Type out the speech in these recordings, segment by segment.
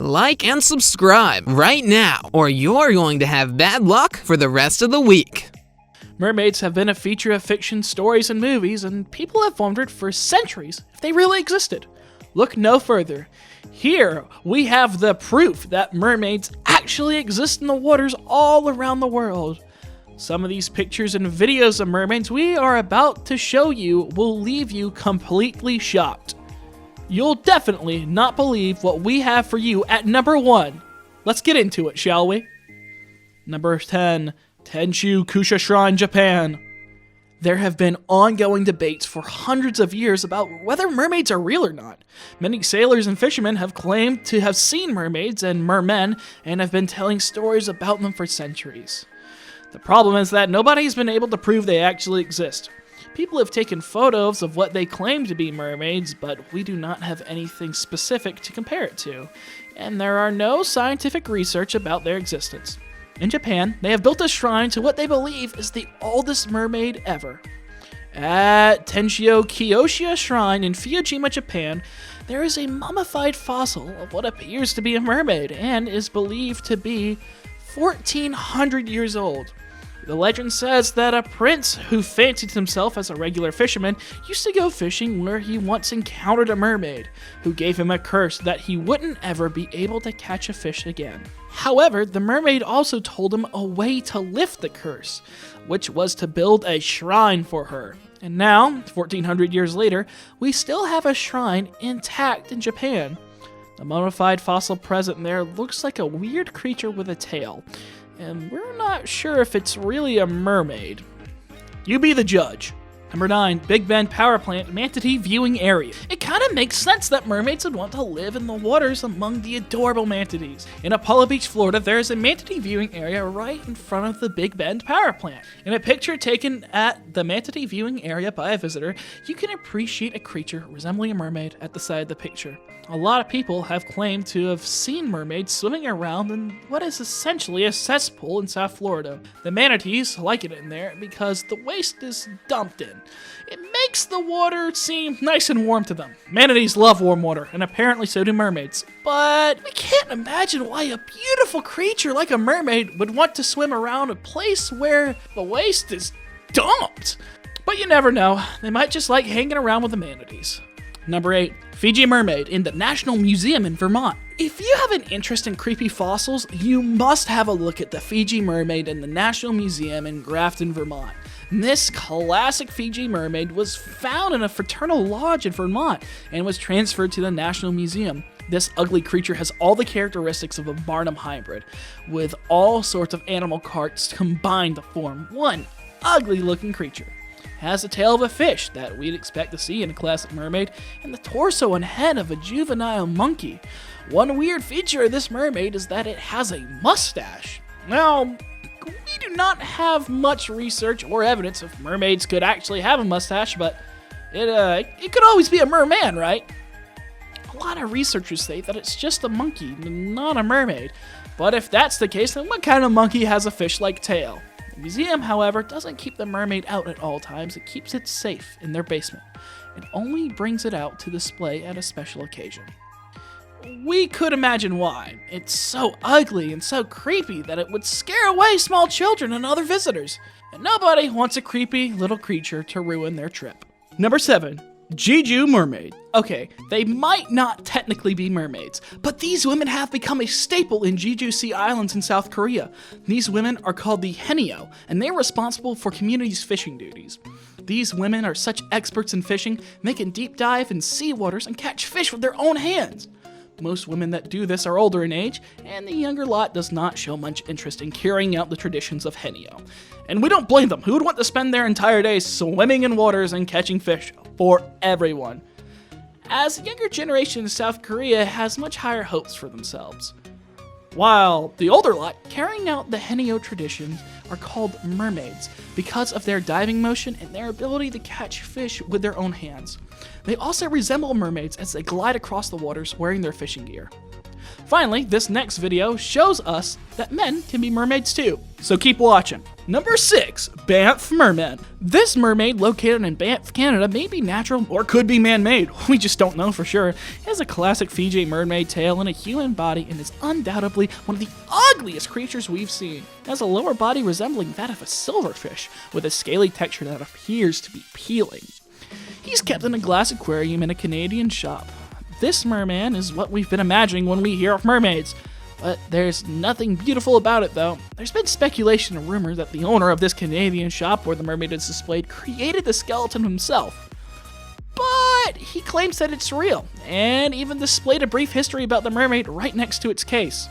Like and subscribe right now, or you're going to have bad luck for the rest of the week. Mermaids have been a feature of fiction stories and movies, and people have wondered for centuries if they really existed. Look no further. Here we have the proof that mermaids actually exist in the waters all around the world. Some of these pictures and videos of mermaids we are about to show you will leave you completely shocked. You'll definitely not believe what we have for you at number 1. Let's get into it, shall we? Number 10. Tenshou-Kyousha Shrine, Japan. There have been ongoing debates for hundreds of years about whether mermaids are real or not. Many sailors and fishermen have claimed to have seen mermaids and mermen and have been telling stories about them for centuries. The problem is that nobody's been able to prove they actually exist. People have taken photos of what they claim to be mermaids, but we do not have anything specific to compare it to, and there are no scientific research about their existence. In Japan, they have built a shrine to what they believe is the oldest mermaid ever. At Tenshou-Kyousha Shrine in Fujima, Japan, there is a mummified fossil of what appears to be a mermaid and is believed to be 1,400 years old. The legend says that a prince who fancied himself as a regular fisherman used to go fishing where he once encountered a mermaid, who gave him a curse that he wouldn't ever be able to catch a fish again. However, the mermaid also told him a way to lift the curse, which was to build a shrine for her. And now, 1,400 years later, we still have a shrine intact in Japan. The mummified fossil present there looks like a weird creature with a tail, and we're not sure if it's really a mermaid. You be the judge. Number 9, Big Bend Power Plant Manatee Viewing Area. It kind of makes sense that mermaids would want to live in the waters among the adorable manatees. In Apollo Beach, Florida, there is a manatee viewing area right in front of the Big Bend Power Plant. In a picture taken at the manatee viewing area by a visitor, you can appreciate a creature resembling a mermaid at the side of the picture. A lot of people have claimed to have seen mermaids swimming around in what is essentially a cesspool in South Florida. The manatees like it in there because the waste is dumped in. It makes the water seem nice and warm to them. Manatees love warm water, and apparently so do mermaids. But we can't imagine why a beautiful creature like a mermaid would want to swim around a place where the waste is dumped. But you never know. They might just like hanging around with the manatees. Number 8, Fiji Mermaid in the National Museum in Vermont. If you have an interest in creepy fossils, you must have a look at the Fiji Mermaid in the National Museum in Grafton, Vermont. This classic Fiji mermaid was found in a fraternal lodge in Vermont and was transferred to the National Museum. This ugly creature has all the characteristics of a Barnum hybrid, with all sorts of animal parts combined to form one ugly looking creature. Has the tail of a fish that we'd expect to see in a classic mermaid, and the torso and head of a juvenile monkey. One weird feature of this mermaid is that it has a mustache. Now, we do not have much research or evidence if mermaids could actually have a mustache, but it could always be a merman, right? A lot of researchers say that it's just a monkey, not a mermaid. But if that's the case, then what kind of monkey has a fish-like tail? The museum, however, doesn't keep the mermaid out at all times. It keeps it safe in their basement and only brings it out to display at a special occasion. We could imagine why. It's so ugly and so creepy that it would scare away small children and other visitors. And nobody wants a creepy little creature to ruin their trip. Number 7. Jeju Mermaid. Okay, they might not technically be mermaids, but these women have become a staple in Jeju Sea Islands in South Korea. These women are called the Haenyeo, and they're responsible for community's fishing duties. These women are such experts in fishing, they can deep dive in sea waters and catch fish with their own hands. Most women that do this are older in age, and the younger lot does not show much interest in carrying out the traditions of Haenyeo. And we don't blame them. Who would want to spend their entire day swimming in waters and catching fish? For everyone. As the younger generation in South Korea has much higher hopes for themselves. While the older lot, carrying out the Haenyeo traditions, are called mermaids because of their diving motion and their ability to catch fish with their own hands. They also resemble mermaids as they glide across the waters wearing their fishing gear. Finally, this next video shows us that men can be mermaids too, so keep watching. Number 6, Banff Mermen. This mermaid, located in Banff, Canada, may be natural or could be man-made. We just don't know for sure. It has a classic Fiji mermaid tail and a human body, and is undoubtedly one of the ugliest creatures we've seen. It has a lower body resembling that of a silverfish, with a scaly texture that appears to be peeling. He's kept in a glass aquarium in a Canadian shop. This merman is what we've been imagining when we hear of mermaids. But there's nothing beautiful about it, though. There's been speculation and rumor that the owner of this Canadian shop where the mermaid is displayed created the skeleton himself. But he claims that it's real, and even displayed a brief history about the mermaid right next to its case.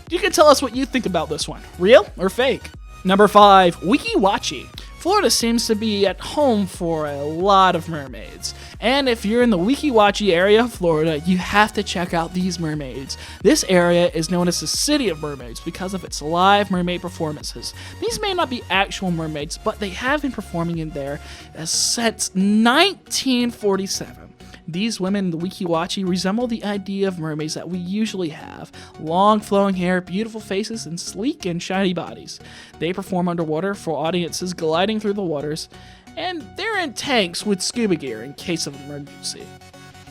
You can tell us what you think about this one, real or fake? Number 5, Weeki-Wachee. Florida seems to be at home for a lot of mermaids. And if you're in the Weeki-Wachee area of Florida, you have to check out these mermaids. This area is known as the City of Mermaids because of its live mermaid performances. These may not be actual mermaids, but they have been performing in there since 1947. These women in the Weeki-Wachee resemble the idea of mermaids that we usually have. Long flowing hair, beautiful faces, and sleek and shiny bodies. They perform underwater for audiences gliding through the waters, and they're in tanks with scuba gear in case of emergency.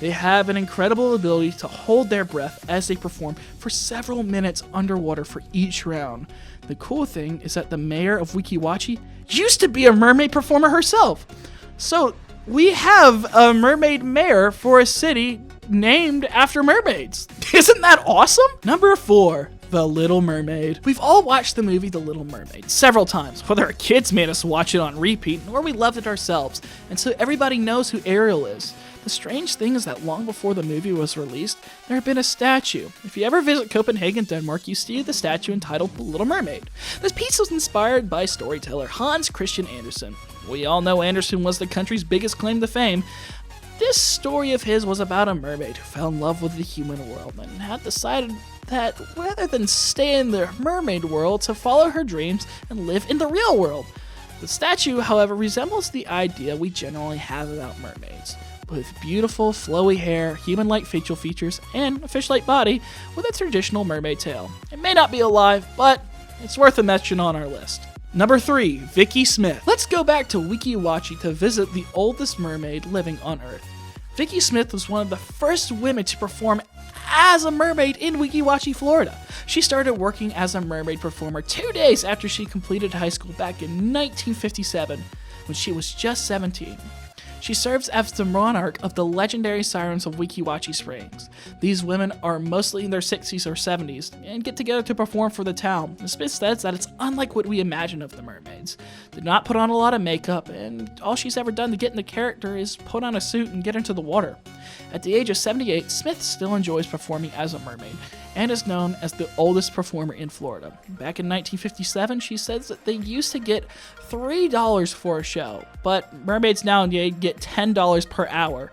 They have an incredible ability to hold their breath as they perform for several minutes underwater for each round. The cool thing is that the mayor of Weeki-Wachee used to be a mermaid performer herself. So we have a mermaid mayor for a city named after mermaids. Isn't that awesome? Number 4, The Little Mermaid. We've all watched the movie The Little Mermaid several times, whether our kids made us watch it on repeat or we loved it ourselves, and so everybody knows who Ariel is. The strange thing is that long before the movie was released, there had been a statue. If you ever visit Copenhagen, Denmark, you see the statue entitled The Little Mermaid. This piece was inspired by storyteller Hans Christian Andersen. We all know Andersen was the country's biggest claim to fame. This story of his was about a mermaid who fell in love with the human world and had decided that rather than stay in the mermaid world, to follow her dreams and live in the real world. The statue, however, resembles the idea we generally have about mermaids, with beautiful, flowy hair, human-like facial features, and a fish-like body with a traditional mermaid tail. It may not be alive, but it's worth a mention on our list. Number 3, Vicky Smith. Let's go back to Weeki-Wachee to visit the oldest mermaid living on Earth. Vicky Smith was one of the first women to perform as a mermaid in Weeki-Wachee, Florida. She started working as a mermaid performer 2 days after she completed high school back in 1957, when she was just 17. She serves as the monarch of the legendary Sirens of Weeki-Wachee Springs. These women are mostly in their 60s or 70s and get together to perform for the town. Smith says that it's unlike what we imagine of the mermaids. Did not put on a lot of makeup, and all she's ever done to get into character is put on a suit and get into the water. At the age of 78, Smith still enjoys performing as a mermaid and is known as the oldest performer in Florida. Back in 1957, she says that they used to get $3 for a show, but mermaids nowadays get $10 per hour,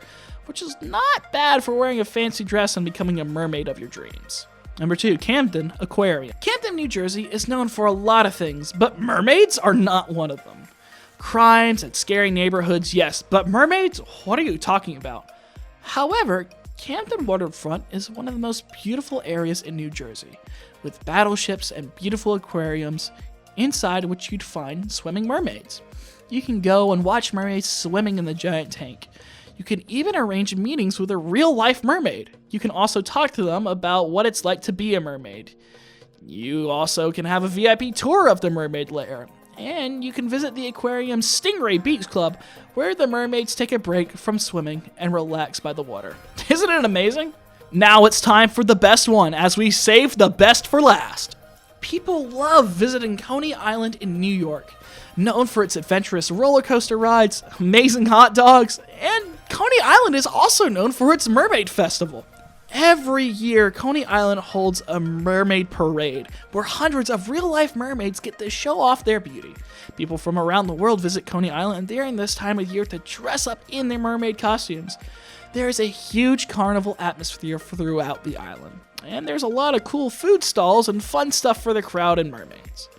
which is not bad for wearing a fancy dress and becoming a mermaid of your dreams. Number 2, Camden Aquarium. Camden, New Jersey is known for a lot of things, but mermaids are not one of them. Crimes and scary neighborhoods, yes, but mermaids? What are you talking about? However, Camden Waterfront is one of the most beautiful areas in New Jersey, with battleships and beautiful aquariums, inside which you'd find swimming mermaids. You can go and watch mermaids swimming in the giant tank. You can even arrange meetings with a real-life mermaid. You can also talk to them about what it's like to be a mermaid. You also can have a VIP tour of the mermaid lair. And you can visit the aquarium's Stingray Beach Club, where the mermaids take a break from swimming and relax by the water. Isn't it amazing? Now it's time for the best one, as we save the best for last. People love visiting Coney Island in New York, known for its adventurous roller coaster rides, amazing hot dogs, and Coney Island is also known for its Mermaid Festival. Every year, Coney Island holds a mermaid parade, where hundreds of real-life mermaids get to show off their beauty. People from around the world visit Coney Island during this time of year to dress up in their mermaid costumes. There is a huge carnival atmosphere throughout the island, and there's a lot of cool food stalls and fun stuff for the crowd and mermaids.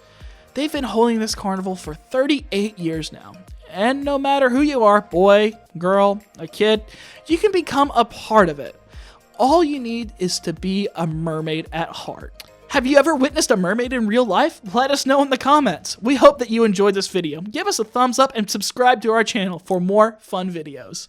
They've been holding this carnival for 38 years now, and no matter who you are, boy, girl, a kid, you can become a part of it. All you need is to be a mermaid at heart. Have you ever witnessed a mermaid in real life? Let us know in the comments. We hope that you enjoyed this video. Give us a thumbs up and subscribe to our channel for more fun videos.